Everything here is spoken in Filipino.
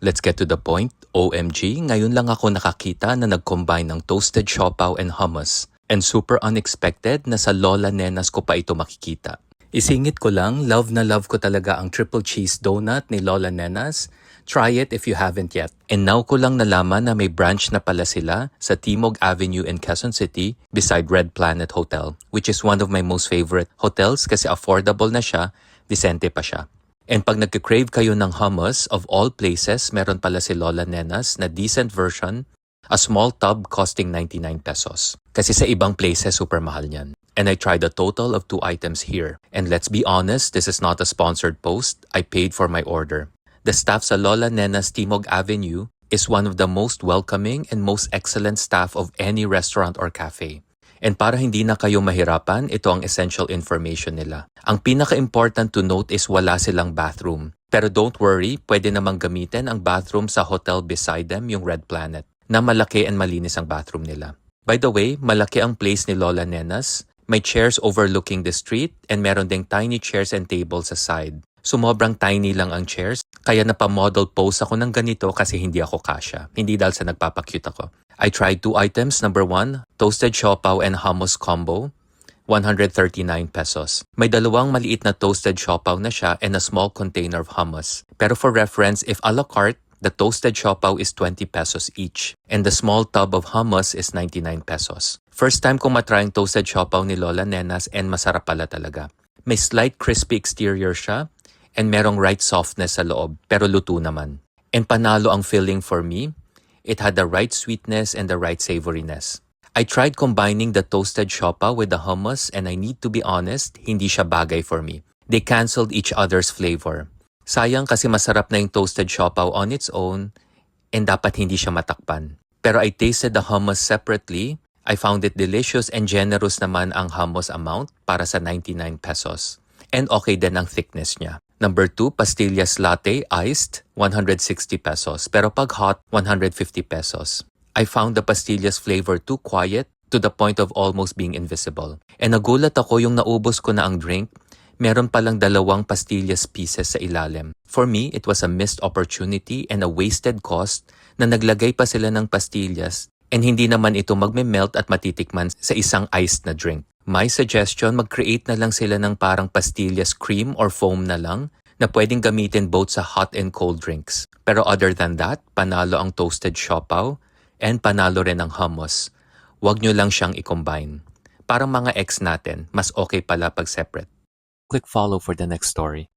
Let's get to the point. OMG, ngayon lang ako nakakita na nag-combine ng toasted siopaw and hummus. And super unexpected na sa Lola Nenas ko pa ito makikita. Isingit ko lang, love na love ko talaga ang triple cheese donut ni Lola Nenas. Try it if you haven't yet. And now ko lang nalaman na may branch na pala sila sa Timog Avenue in Quezon City beside Red Planet Hotel, which is one of my most favorite hotels kasi affordable na siya, decente pa siya. And pag nagka-crave kayo ng hummus, of all places, meron pala si Lola Nenas na decent version, a small tub costing 99 pesos. Kasi sa ibang places, super mahal yan. And I tried a total of 2 items here. And let's be honest, this is not a sponsored post. I paid for my order. The staff sa Lola Nenas Timog Avenue is one of the most welcoming and most excellent staff of any restaurant or cafe. And para hindi na kayo mahirapan, ito ang essential information nila. Ang pinaka-important to note is wala silang bathroom. Pero don't worry, pwede namang gamitin ang bathroom sa hotel beside them, yung Red Planet, na malaki and malinis ang bathroom nila. By the way, malaki ang place ni Lola Nenas. May chairs overlooking the street and meron ding tiny chairs and tables sa side. Sumobrang tiny lang ang chairs, kaya napamodel pose ako ng ganito kasi hindi ako kasya. Hindi dahil sa nagpapakyut ako. I tried 2 items. Number 1, toasted siopaw and hummus combo, 139 pesos. May dalawang maliit na toasted siopaw na siya and a small container of hummus. Pero for reference, if a la carte, the toasted siopaw is 20 pesos each and the small tub of hummus is 99 pesos. First time kong matry ang toasted siopaw ni Lola Nenas and masarap pala talaga. May slight crispy exterior siya and merong right softness sa loob pero luto naman. And panalo ang filling for me. It had the right sweetness and the right savoriness. I tried combining the toasted siopaw with the hummus and I need to be honest, hindi siya bagay for me. They canceled each other's flavor. Sayang kasi masarap na yung toasted siopaw on its own and dapat hindi siya matakpan. Pero I tasted the hummus separately. I found it delicious and generous naman ang hummus amount para sa 99 pesos. And okay din ang thickness niya. Number 2, pastillas latte iced, 160 pesos. Pero pag hot, 150 pesos. I found the pastillas flavor too quiet to the point of almost being invisible. And nagulat ako yung naubos ko na ang drink, meron palang 2 pastillas pieces sa ilalim. For me, it was a missed opportunity and a wasted cost na naglagay pa sila ng pastillas and hindi naman ito magme-melt at matitikman sa isang iced na drink. My suggestion, mag-create na lang sila ng parang pastillas cream or foam na lang na pwedeng gamitin both sa hot and cold drinks. Pero other than that, panalo ang toasted siopaw and panalo rin ang hummus. Huwag nyo lang siyang i-combine. Parang mga ex natin, mas okay pala pag separate. Click follow for the next story.